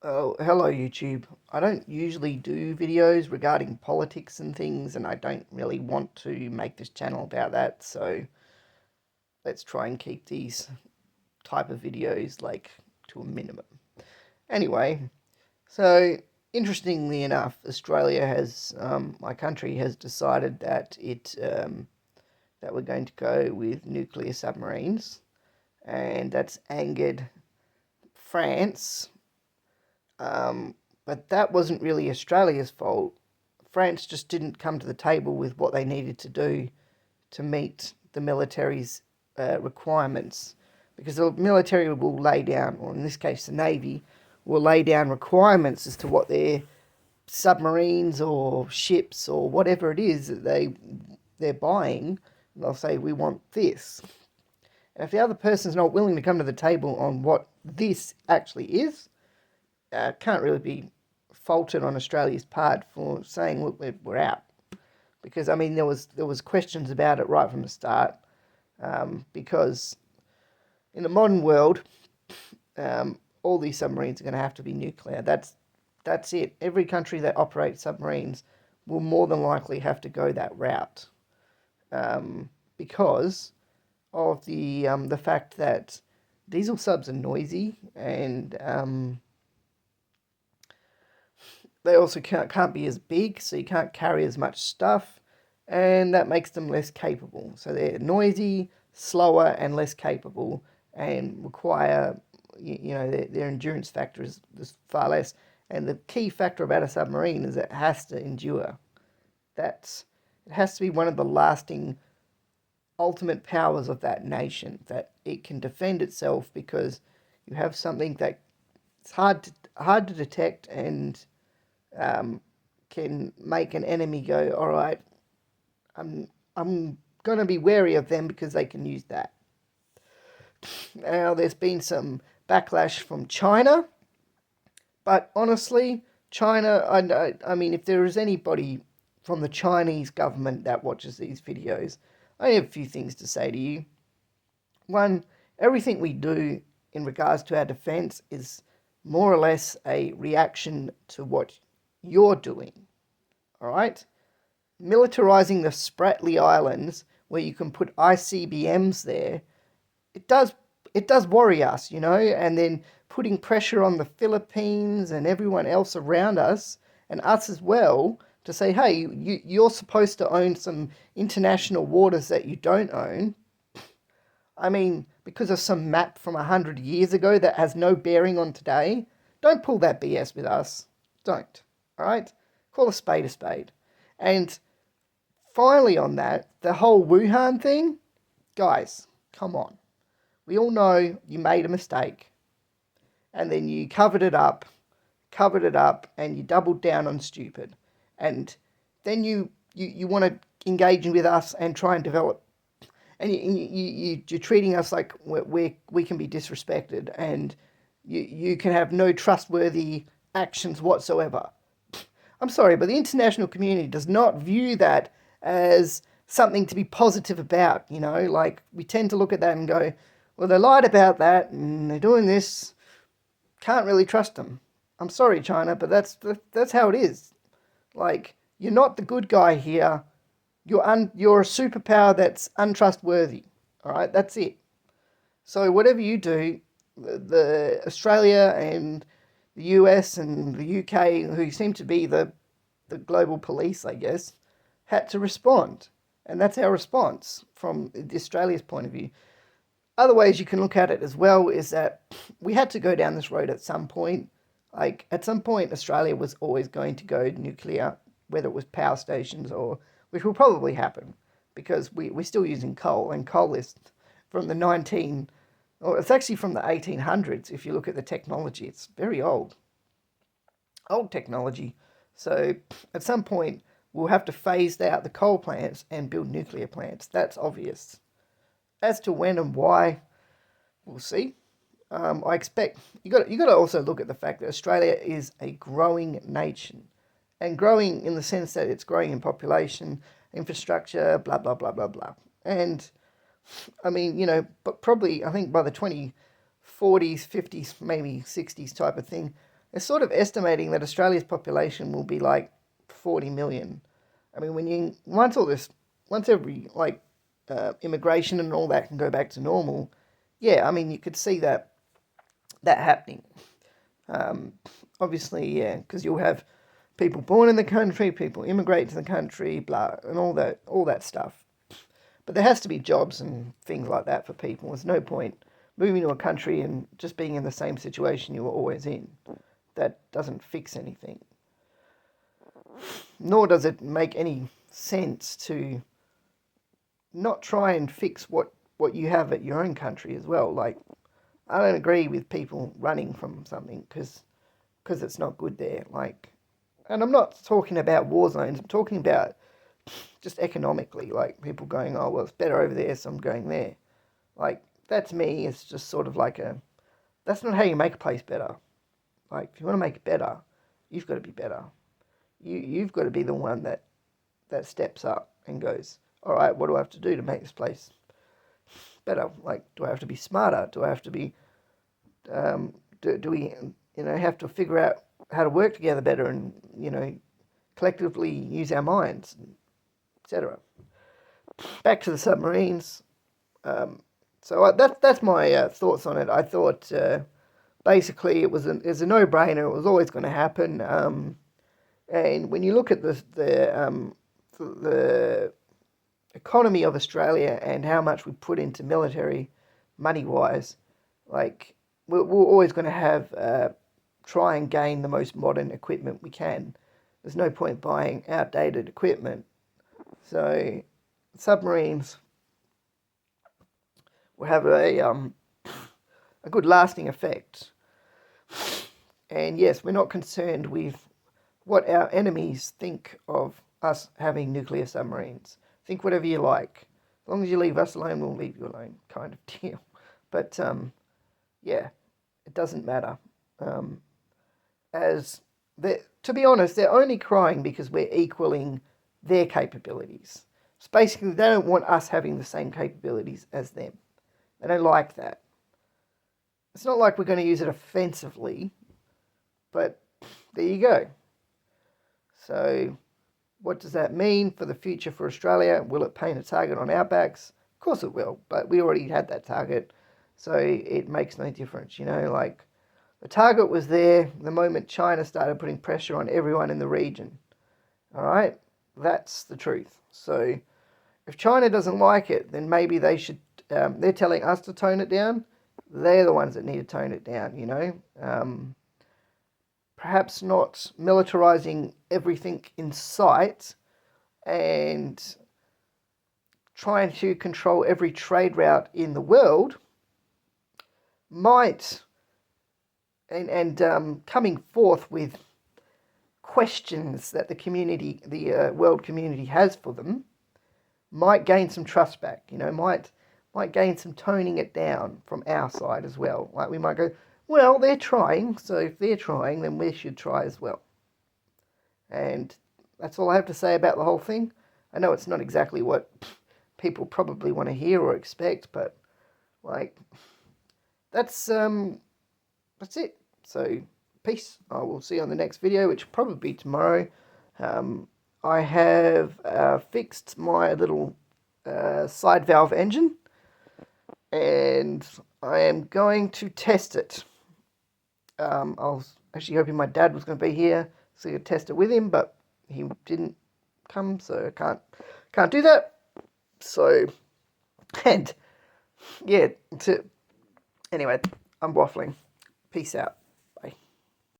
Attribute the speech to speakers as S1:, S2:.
S1: Oh, hello YouTube. I don't usually do videos regarding politics and things, and I don't really want to make this channel about that, so let's try and keep these type of videos like to a minimum. Anyway, so interestingly enough, Australia has, my country has decided that that we're going to go with nuclear submarines, and that's angered France. But that wasn't really Australia's fault. France just didn't come to the table with what they needed to do to meet the military's requirements. Because the military will lay down, or in this case the Navy, will lay down requirements as to what their submarines or ships or whatever it is that they're buying. They'll say, we want this. And if the other person's not willing to come to the table on what this actually is, can't really be faulted on Australia's part for saying, look, we're out. Because I mean, there was questions about it right from the start. Because in the modern world, all these submarines are going to have to be nuclear. That's it. Every country that operates submarines will more than likely have to go that route, because of the fact that diesel subs are noisy, and they also can't be as big, so you can't carry as much stuff, and that makes them less capable. So they're noisy, slower, and less capable, and require, their endurance factor is far less. And the key factor about a submarine is it has to endure. It has to be one of the lasting ultimate powers of that nation, that it can defend itself, because you have something that it's hard to detect, and can make an enemy go, all right, I'm going to be wary of them because they can use that. Now, there's been some backlash from China, but honestly, China, I mean, if there is anybody from the Chinese government that watches these videos, I have a few things to say to you. One, everything we do in regards to our defense is more or less a reaction to what you're doing. All right? Militarizing the Spratly Islands, where you can put ICBMs there, it does worry us, and then putting pressure on the Philippines and everyone else around us, and us as well, to say, hey, you're supposed to own some international waters that you don't own. I mean, because of some map from 100 years ago that has no bearing on today, don't pull that BS with us. Don't. All right? Call a spade a spade. And finally on that, the whole Wuhan thing, guys, come on. We all know you made a mistake, and then you covered it up, and you doubled down on stupid. And then you want to engage with us and try and develop, and you're treating us like we can be disrespected, and you can have no trustworthy actions whatsoever. I'm sorry, but the international community does not view that as something to be positive about, like we tend to look at that and go, well, they lied about that and they're doing this, can't really trust them. I'm sorry, China, but that's how it is. Like, you're not the good guy here. You're a superpower that's untrustworthy. All right, that's it. So whatever you do, the Australia and the US and the UK, who seem to be the global police, I guess, had to respond. And that's our response from Australia's point of view. Other ways you can look at it as well is that we had to go down this road at some point. Like, at some point, Australia was always going to go nuclear, whether it was power stations or, which will probably happen, because we're still using coal, and coal is from it's actually from the 1800s. If you look at the technology, it's very old technology. So at some point, we'll have to phase out the coal plants and build nuclear plants. That's obvious. As to when and why, we'll see. I expect you got to also look at the fact that Australia is a growing nation, and growing in the sense that it's growing in population, infrastructure, blah blah blah blah blah. And I mean, but probably I think by the 2040s, 50s, maybe 60s type of thing, They're sort of estimating that Australia's population will be like 40 million. I mean, once every immigration and all that can go back to normal, yeah, I mean, you could see that happening. Um, Obviously, yeah, because you'll have people born in the country, people immigrate to the country, blah, and all that stuff. But there has to be jobs and things like that for people. There's no point moving to a country and just being in the same situation you were always in. That doesn't fix anything. Nor does it make any sense to not try and fix what you have at your own country as well. Like, I don't agree with people running from something because it's not good there. Like, and I'm not talking about war zones. I'm talking about just economically, like people going, oh well, it's better over there, so I'm going there. Like, that to me is just sort of like that's not how you make a place better. Like, if you want to make it better, you've got to be better. You've got to be the one that steps up and goes, all right, what do I have to do to make this place better? Like, do I have to be smarter? Do I have to be, do we, have to figure out how to work together better and, collectively use our minds, etc. Back to the submarines. That's my thoughts on it. I thought basically it was a no-brainer. It was always going to happen. And when you look at the economy of Australia and how much we put into military, money-wise, like we're always going to have try and gain the most modern equipment we can. There's no point buying outdated equipment. So submarines will have a good lasting effect. And yes, we're not concerned with what our enemies think of us having nuclear submarines. Think whatever you like. As long as you leave us alone, we'll leave you alone, kind of deal. But yeah, it doesn't matter. To be honest, they're only crying because we're equaling their capabilities. So basically, they don't want us having the same capabilities as them. They don't like that. It's not like we're going to use it offensively, but there you go. So what does that mean for the future for Australia? Will it paint a target on our backs? Of course it will, but we already had that target, so it makes no difference. Like, the target was there the moment China started putting pressure on everyone in the region. All right? That's the truth. So if China doesn't like it, then maybe they should, they're telling us to tone it down. They're the ones that need to tone it down, Perhaps not militarizing everything in sight and trying to control every trade route in the world might, and coming forth with questions that the world community has for them, might gain some trust back, might gain some toning it down from our side as well. Like, we might go, well, they're trying, so if they're trying, then we should try as well. And that's all I have to say about the whole thing. I know it's not exactly what people probably want to hear or expect, but, like, that's it. So, peace. I will see you on the next video, which will probably be tomorrow. I have fixed my little side valve engine, and I am going to test it. I was actually hoping my dad was going to be here so I could test it with him, but he didn't come, so I can't do that. So, and yeah, anyway, I'm waffling. Peace out.